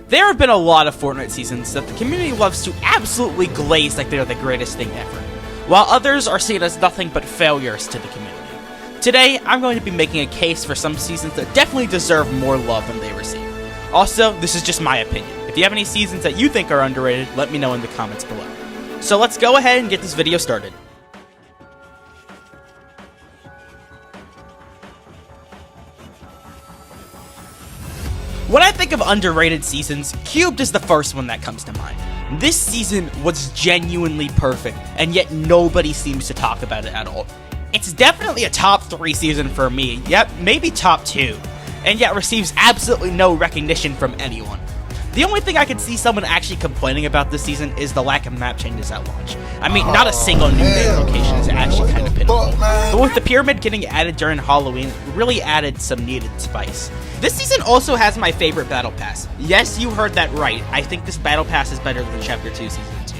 There have been a lot of Fortnite seasons that the community loves to absolutely glaze like they're the greatest thing ever, while others are seen as nothing but failures to the community. Today, I'm going to be making a case for some seasons that definitely deserve more love than they receive. Also, this is just my opinion. If you have any seasons that you think are underrated, let me know in the comments below. So let's go ahead and get this video started. When I think of underrated seasons, Cubed is the first one that comes to mind. This season was genuinely perfect, and yet nobody seems to talk about it at all. It's definitely a top 3 season for me, yep, maybe top 2, and yet receives absolutely no recognition from anyone. The only thing I can see someone actually complaining about this season is the lack of map changes at launch. I mean, not a single new main location is actually kind of pitiful, but with the pyramid getting added during Halloween, it really added some needed spice. This season also has my favorite battle pass. Yes, you heard that right, I think this battle pass is better than Chapter 2 Season 2.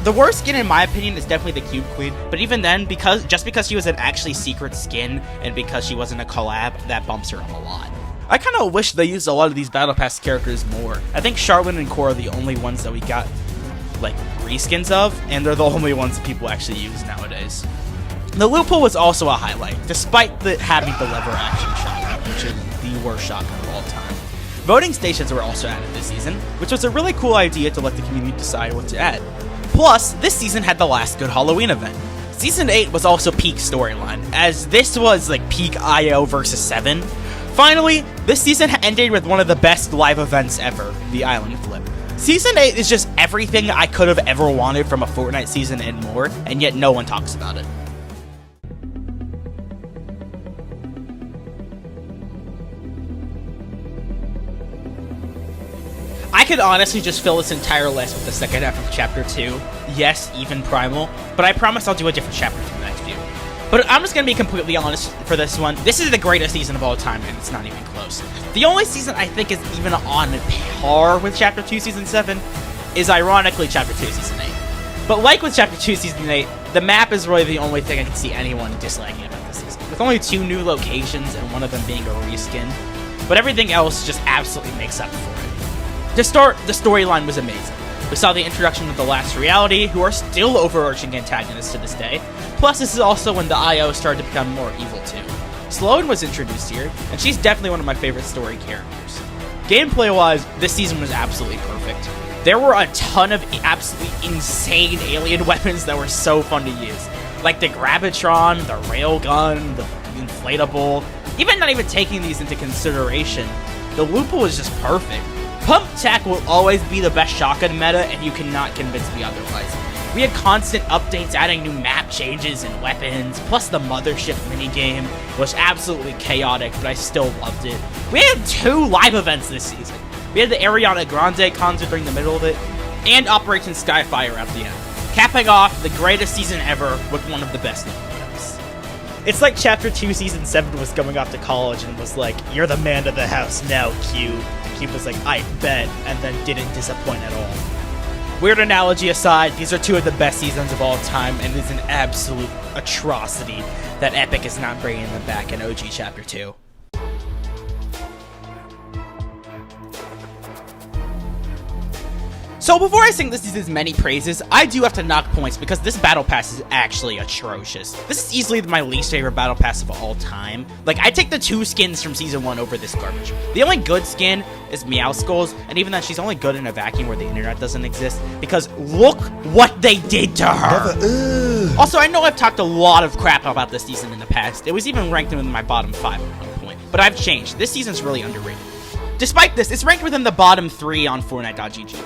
The worst skin in my opinion is definitely the Cube Queen, but even then, just because she was an actually secret skin, and because she wasn't a collab, that bumps her up a lot. I kinda wish they used a lot of these Battle Pass characters more. I think Charlotte and Core are the only ones that we got, like, reskins of, and they're the only ones that people actually use nowadays. The loophole was also a highlight, despite having the lever action shotgun, which is the worst shotgun of all time. Voting stations were also added this season, which was a really cool idea to let the community decide what to add. Plus, this season had the last good Halloween event. Season 8 was also peak storyline, as this was like peak IO versus 7. Finally, this season ended with one of the best live events ever, the Island Flip. Season 8 is just everything I could have ever wanted from a Fortnite season and more, and yet no one talks about it. I could honestly just fill this entire list with the second half of Chapter 2, yes, even Primal, but I promise I'll do a different chapter for the next few. But I'm just going to be completely honest for this one, this is the greatest season of all time, and it's not even close. The only season I think is even on par with Chapter 2 Season 7 is ironically Chapter 2 Season 8. But like with Chapter 2 Season 8, the map is really the only thing I can see anyone disliking about this season, with only 2 new locations and one of them being a reskin, but everything else just absolutely makes up for it. To start, the storyline was amazing. We saw the introduction of the Last Reality, who are still overarching antagonists to this day. Plus, this is also when the IO started to become more evil too. Sloan was introduced here, and she's definitely one of my favorite story characters. Gameplay-wise, this season was absolutely perfect. There were a ton of absolutely insane alien weapons that were so fun to use. Like the Gravitron, the Railgun, the Inflatable. Even not even taking these into consideration, the loophole was just perfect. Pump Tack will always be the best shotgun meta, and you cannot convince me otherwise. We had constant updates adding new map changes and weapons, plus the Mothership minigame was absolutely chaotic, but I still loved it. We had 2 live events this season. We had the Ariana Grande concert during the middle of it, and Operation Skyfire at the end, capping off the greatest season ever with one of the best events. It's like Chapter 2 Season 7 was going off to college and was like, "You're the man of the house now, Q." Cube was like, "I bet," and then didn't disappoint at all. Weird analogy aside, these are 2 of the best seasons of all time, and it's an absolute atrocity that Epic is not bringing them back in OG Chapter 2. So before I sing this season's many praises, I do have to knock points because this battle pass is actually atrocious. This is easily my least favorite battle pass of all time. Like, I take the 2 skins from Season 1 over this garbage. The only good skin is Meowskull's, and even then she's only good in a vacuum where the internet doesn't exist, because look what they did to her! Also, I know I've talked a lot of crap about this season in the past. It was even ranked in my bottom 5 at one point. But I've changed. This season's really underrated. Despite this, it's ranked within the bottom 3 on Fortnite.gg.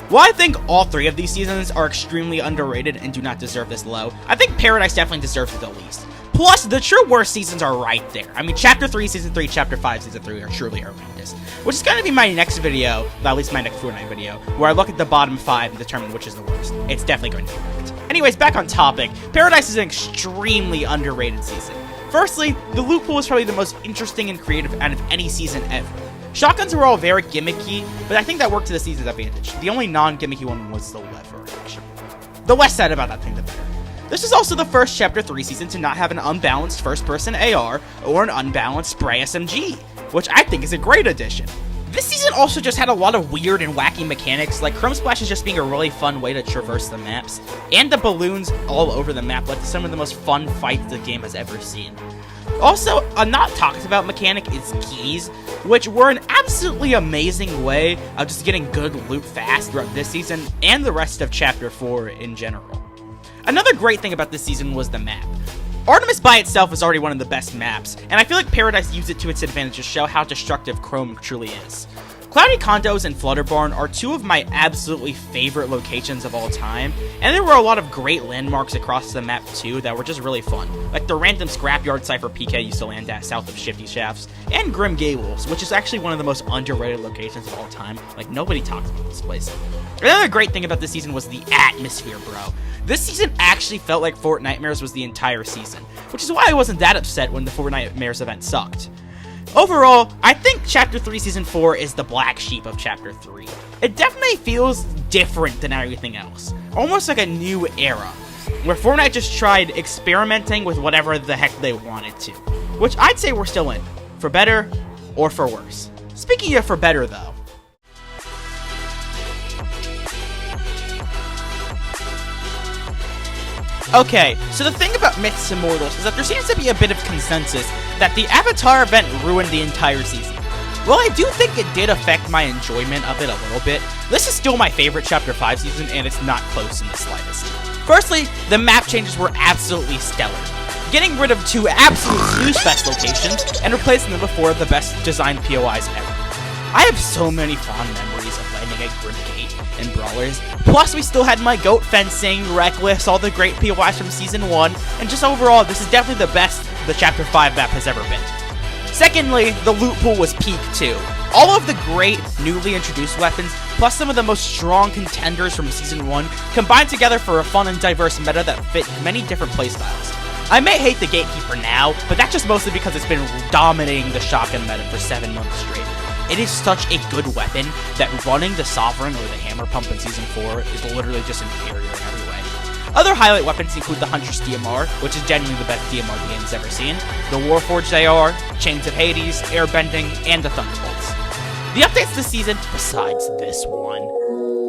While I think all 3 of these seasons are extremely underrated and do not deserve this low, I think Paradise definitely deserves it the least. Plus, the true worst seasons are right there. I mean, Chapter 3, Season 3, Chapter 5, Season 3 are truly horrendous. Which is going to be my next video, well, at least my next Fortnite video, where I look at the bottom 5 and determine which is the worst. It's definitely going to be ranked. Anyways, back on topic, Paradise is an extremely underrated season. Firstly, the loophole is probably the most interesting and creative out of any season ever. Shotguns were all very gimmicky, but I think that worked to the season's advantage. The only non-gimmicky one was the lever action. The less said about that thing, the better. This is also the first Chapter 3 season to not have an unbalanced first-person AR or an unbalanced spray SMG, which I think is a great addition. This season also just had a lot of weird and wacky mechanics, like Chrome Splashes just being a really fun way to traverse the maps, and the balloons all over the map led to some of the most fun fights the game has ever seen. Also, a not talked about mechanic is keys, which were an absolutely amazing way of just getting good loot fast throughout this season and the rest of Chapter 4 in general. Another great thing about this season was the map. Artemis by itself is already one of the best maps, and I feel like Paradise used it to its advantage to show how destructive Chrome truly is. Cloudy Condos and Flutterbarn are two of my absolutely favorite locations of all time, and there were a lot of great landmarks across the map too that were just really fun, like the random scrapyard Cypher PK used to land at south of Shifty Shafts, and Grim Gables, which is actually one of the most underrated locations of all time. Like, nobody talks about this place. Another great thing about this season was the atmosphere, bro. This season actually felt like Fortnitemares was the entire season, which is why I wasn't that upset when the Fortnitemares event sucked. Overall, I think Chapter 3 Season 4 is the black sheep of Chapter 3. It definitely feels different than everything else, almost like a new era, where Fortnite just tried experimenting with whatever the heck they wanted to, which I'd say we're still in, for better or for worse. Speaking of for better though, okay, so the thing about Myths Immortals is that there seems to be a bit of consensus that the Avatar event ruined the entire season. Well, I do think it did affect my enjoyment of it a little bit. This is still my favorite Chapter 5 season, and it's not close in the slightest. Firstly, the map changes were absolutely stellar. Getting rid of two absolute snooze-fest locations and replacing them with four of the best designed POIs ever. I have so many fond memories of landing at Grimgate and Brawlers. Plus, we still had my goat fencing, Reckless, all the great POIs from Season 1, and just overall, this is definitely the best the Chapter 5 map has ever been. Secondly, the loot pool was peak too. All of the great, newly introduced weapons, plus some of the most strong contenders from Season 1, combined together for a fun and diverse meta that fit many different playstyles. I may hate the Gatekeeper now, but that's just mostly because it's been dominating the shotgun meta for 7 months straight. It is such a good weapon that running the Sovereign or the Hammer Pump in Season 4 is literally just inferior in every way. Other highlight weapons include the Huntress DMR, which is genuinely the best DMR the game has ever seen, the Warforged AR, Chains of Hades, Airbending, and the Thunderbolts. The updates this season, besides this one,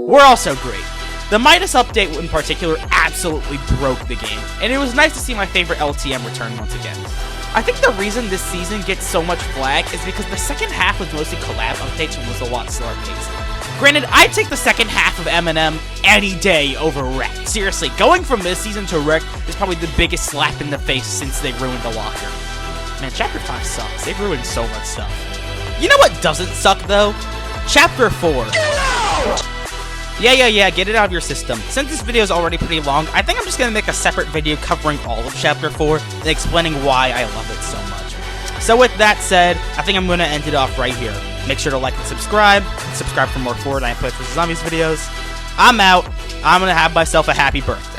were also great. The Midas update in particular absolutely broke the game, and it was nice to see my favorite LTM return once again. I think the reason this season gets so much flack is because the second half was mostly collab updates and was a lot slower paced. Granted, I'd take the second half of M&M any day over Wrecked. Seriously, going from this season to Wrecked is probably the biggest slap in the face since they ruined the locker. Man, Chapter 5 sucks. They've ruined so much stuff. You know what doesn't suck, though? Chapter 4. Get it out! Yeah, get it out of your system. Since this video is already pretty long, I think I'm just going to make a separate video covering all of Chapter 4 and explaining why I love it so much. So with that said, I think I'm going to end it off right here. Make sure to like and subscribe. Subscribe for more Fortnite Plants vs. Zombies videos. I'm out. I'm going to have myself a happy birthday.